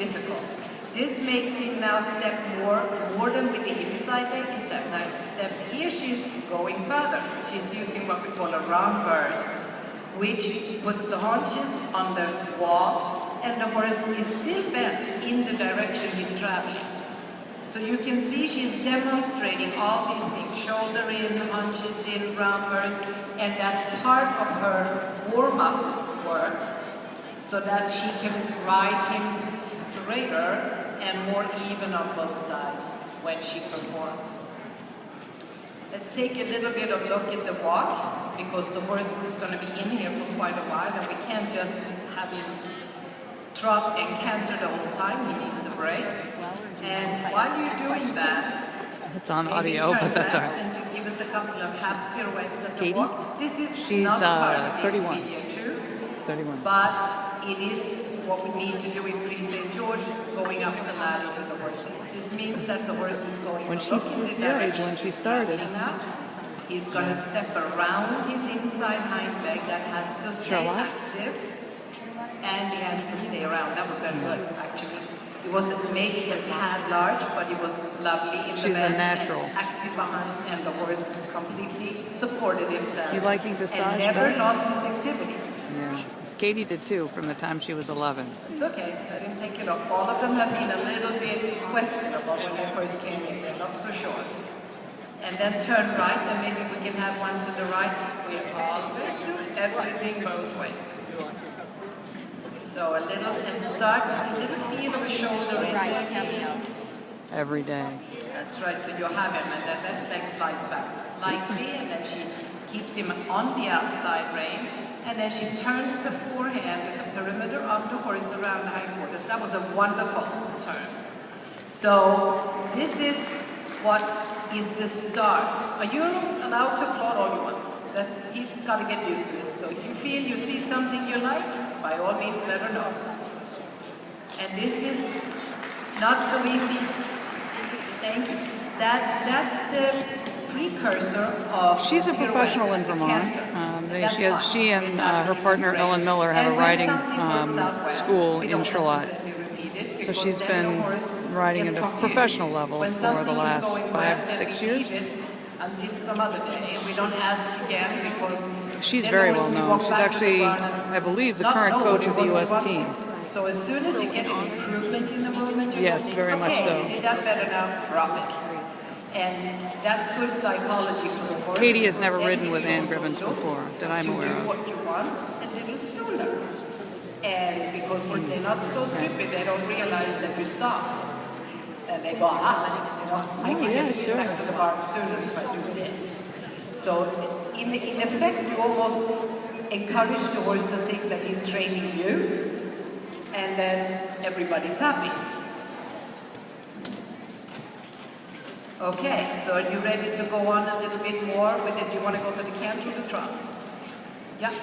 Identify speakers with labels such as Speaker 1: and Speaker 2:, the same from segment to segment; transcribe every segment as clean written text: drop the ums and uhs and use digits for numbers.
Speaker 1: difficult. This makes him now step more than with the inside leg. He steps here. She's going further. She's using what we call a renverse, which puts the haunches on the wall, and the horse is still bent in the direction he's traveling. So you can see she's demonstrating all these things: shoulder in, haunches in, renverse, and that's part of her warm-up work, so that she can ride him straighter and more even on both sides when she performs. Let's take a little bit of look at the walk, because the horse is going to be in here for quite a while, and we can't just have him trot and canter the whole time. He needs a break. And while you're doing that,
Speaker 2: it's on audio, but that's all right.
Speaker 1: And you give us a couple of half pirouettes at the
Speaker 2: Catie?
Speaker 1: walk. This is
Speaker 2: She's
Speaker 1: not part of the
Speaker 2: 31.
Speaker 1: video too,
Speaker 2: 31.
Speaker 1: but it is what we need to do in Pre-St. George, going up the ladder with the horses. This means that the horse is going
Speaker 2: When
Speaker 1: to
Speaker 2: she
Speaker 1: look in
Speaker 2: was
Speaker 1: the
Speaker 2: your age,
Speaker 1: direction
Speaker 2: when she
Speaker 1: he's
Speaker 2: started.
Speaker 1: traveling now. He's going to step around his inside hind leg. That has to stay active, and he has to stay around. That was very good, actually. It wasn't maybe a tad large, but it was lovely in the
Speaker 2: She's a
Speaker 1: bend
Speaker 2: natural.
Speaker 1: and active behind, and the horse completely supported himself.
Speaker 2: You liking dressage
Speaker 1: and never
Speaker 2: best?
Speaker 1: lost his activity.
Speaker 2: Yeah. Catie did too, from the time she was 11.
Speaker 1: It's okay, let him take it off. All of them have been a little bit questionable when they first came in. They're not so sure. And then turn right, and maybe we can have one to the right. We always do everything both ways. So a little, and start with a little feel of a shoulder in there.
Speaker 2: Every day.
Speaker 1: That's right, so you have him, and then left leg slides back slightly, and then she keeps him on the outside rein, and then she turns the forehand with the perimeter of the horse around the hindquarters. That was a wonderful turn. So this is what is the start. Are you allowed to applaud all you want? He's got to get used to it. So if you feel you see something you like, by all means let her know. And this is not so easy. Thank you. That's the precursor of...
Speaker 2: She's a professional in Vermont. She and her partner Ellen Miller have a riding school in Charlotte. So she's been riding at a professional level for the last 5-6 years.
Speaker 1: Until some other day, we don't ask again because
Speaker 2: she's very well known. She's actually, I believe, the current coach of the U.S. team.
Speaker 1: So as soon as you get an improvement in the movement,
Speaker 2: yes, very much so.
Speaker 1: You did that better now, drop it. And that's good psychology for the horse.
Speaker 2: Catie has never ridden with Ann Gribbons before, that I'm aware of.
Speaker 1: What you want a little sooner. And because they're not so stupid, they don't realize that you stopped. And they go, I can get back to the bark sooner if I do this. So in effect, you almost encourage the horse to think that he's training you, and then everybody's happy. Okay, so are you ready to go on a little bit more with it? Do you want to go to the canter or the trot? Yeah,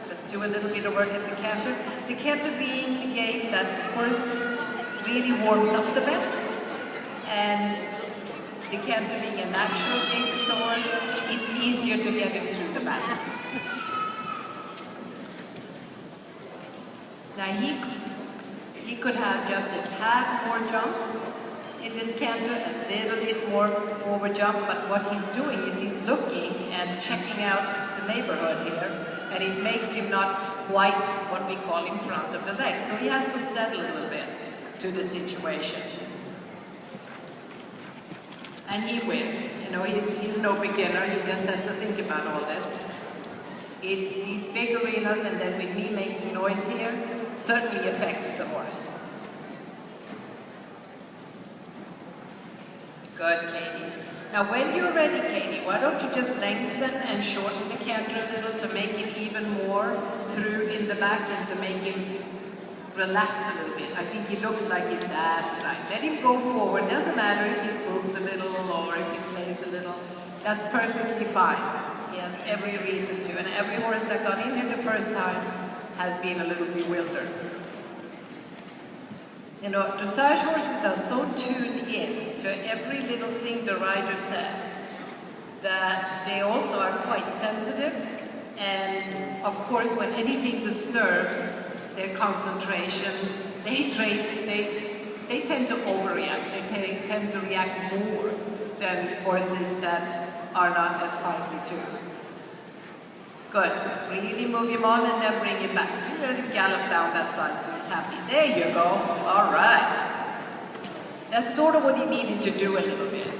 Speaker 1: let's do a little bit of work at the canter. The canter being the gait that horse really warms up the best. And the canter being a natural gait for the horse, it's easier to get him through the back. Now he could have just a tad more jump in this canter, a little bit more forward jump, but what he's doing is he's looking and checking out the neighborhood here, and it makes him not quite what we call in front of the leg. So he has to settle a little bit to the situation. And he will. You know, he's no beginner. He just has to think about all this. It's these big arenas, and then with me making noise here, certainly affects the horse. Good, Catie. Now, when you're ready, Catie, why don't you just lengthen and shorten the canter a little to make it even more through in the back and to make him relax a little bit. I think he looks like that's right. Let him go forward. Doesn't matter if he moves a little or if he plays a little. That's perfectly fine. He has every reason to. And every horse that got in here the first time has been a little bewildered. You know, dressage horses are so tuned in to every little thing the rider says that they also are quite sensitive. And of course, when anything disturbs their concentration, they they tend to overreact. They tend to react more than horses that are not as finely tuned. Good. Really move him on and then bring him back. Let him gallop down that side so he's happy. There you go. All right. That's sort of what he needed to do a little bit.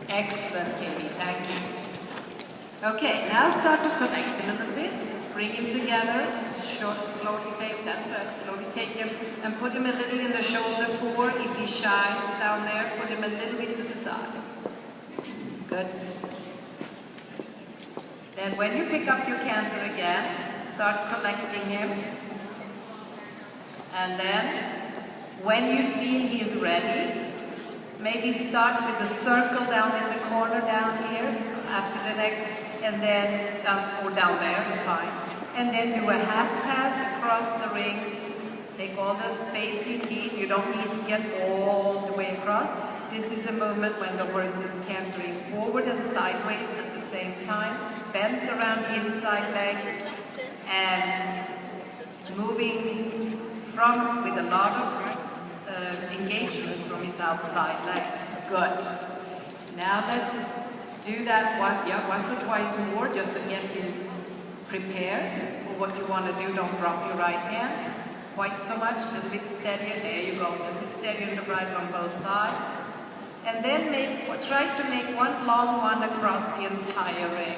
Speaker 1: Excellent, Catie. Thank you. Okay, now start to connect him a little bit. Bring him together. Slowly take, that's right. Slowly take him and put him a little in the shoulder fore. If he shies down there, put him a little bit to the side. Good. Then when you pick up your canter again, start collecting him. And then, when you feel he is ready, maybe start with a circle down in the corner down here, after the next, and then, or down there is fine. And then do a half pass across the ring. Take all the space you need. You don't need to get all the way across. This is a moment when the horse is cantering forward and sideways at the same time, bent around the inside leg, and moving from with a lot of engagement from his outside leg. Good. Now let's do that once or twice more, just to get him prepared for what you want to do. Don't drop your right hand quite so much. A little bit steadier. There you go. A little bit steadier in the bridle on both sides. And then try to make one long one across the entire ring.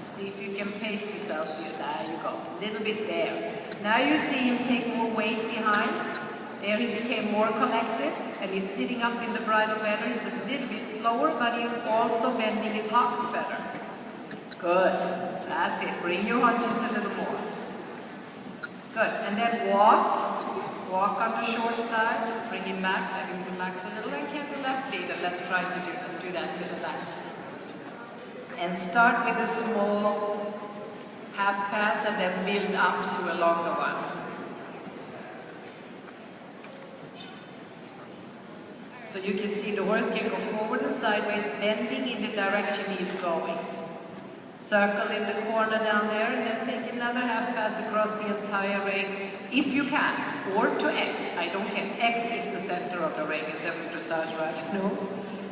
Speaker 1: See if you can pace yourself here. There you go. A little bit there. Now you see him take more weight behind. There he became more collected, and he's sitting up in the bridle better. He's a little bit slower, but he's also bending his hocks better. Good. That's it. Bring your hunches a little more. Good. And then walk. Walk on the short side. Just bring him back. Let him relax a little. And canter left leader. Let's try to do that to the back. And start with a small half pass and then build up to a longer one. So you can see the horse can go forward and sideways, bending in the direction he's going. Circle in the corner down there and then take another half pass across the entire ring, if you can, or to X. I don't care. X is the center of the ring, as every dressage rider knows.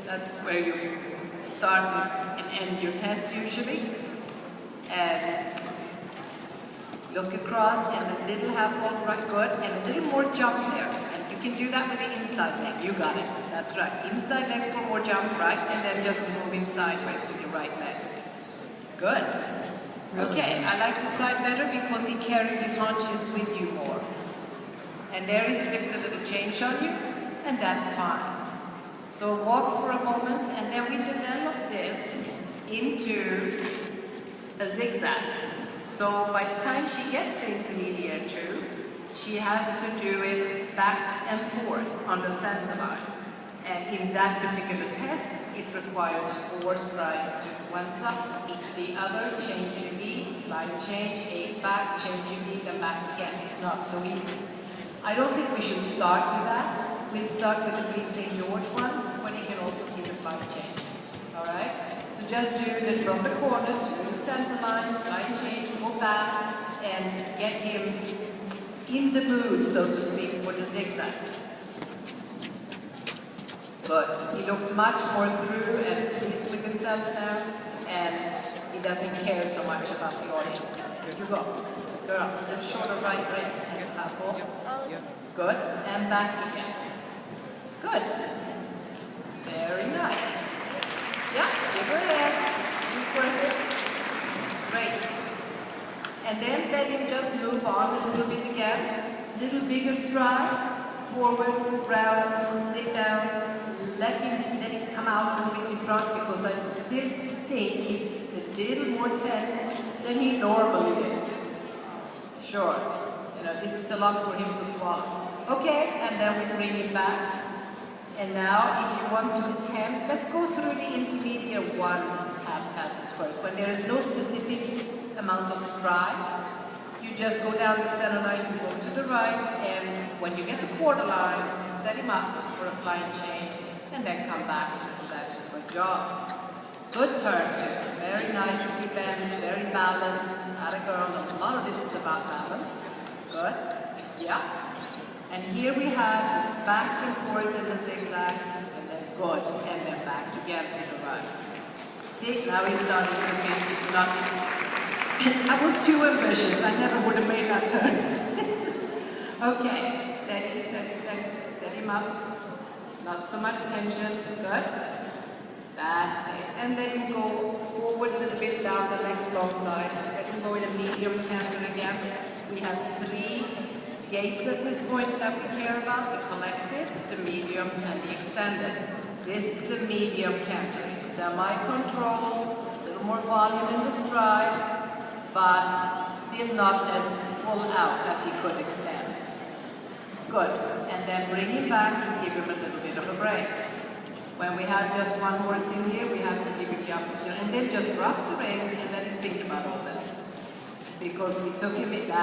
Speaker 1: That's where you start and end your test usually. And look across and a little half hold right, good, and a little more jump there. And you can do that with the inside leg. You got it. That's right. Inside leg for more jump, right, and then just move him sideways with your right leg. Good. Okay, I like the side better because he carried his haunches with you more. And there he slipped a little change on you, and that's fine. So walk for a moment, and then we develop this into a zigzag. So by the time she gets to intermediate 2, she has to do it back and forth on the center line. And in that particular test, it requires 4 strides to once up, each the other, change your knee, line change, 8 back, change your knee, then back again. It's not so easy. I don't think we should start with that. We'll start with the Great St. George one, when you can also see the line change. All right? So just do the from the corners, do the center line change, go back, and get him in the mood, so to speak, for the zigzag. Good. He looks much more through and pleased with himself now, and he doesn't care so much about the audience. Here you go. Go up. A little shorter right leg and half ball. Good. And back again. Good. Very nice. Yeah, give her a head. She's worth it. Great. And then let him just move on a little bit again. Little bigger stride. Forward, round, sit down. Let him come out a little bit in front, because I still think he's a little more tense than he normally is. Sure. You know, this is a lot for him to swallow. Okay, and then we bring him back. And now, if you want to attempt, let's go through the intermediate 1 half passes first. When there is no specific amount of strides, you just go down the center line, you go to the right, and when you get to quarter line, set him up for a flying chain, and then come back to the left. Good job. Good turn too. Very nicely bent, very balanced. Not a girl. A lot of this is about balance. Good. Yeah. And here we have back and forth in the zigzag, and then good, and then back again to the right. See, now he's starting to make it not. I was too ambitious, I never would have made that turn. Okay, steady, steady, steady, steady him up. Not so much tension, good. That's it. And let him go forward a little bit down the next long side. Let him go in a medium canter again. We have 3 gaits at this point that we care about, the collective, the medium, and the extended. This is a medium canter. It's semi-controlled, a little more volume in the stride, but still not as full out as he could extend. Good. And then bring him back and give him a little bit of a break. When we have just one horse in here, we have to give him the opportunity. And then just drop the reins and let him think about all this. Because we took him in that.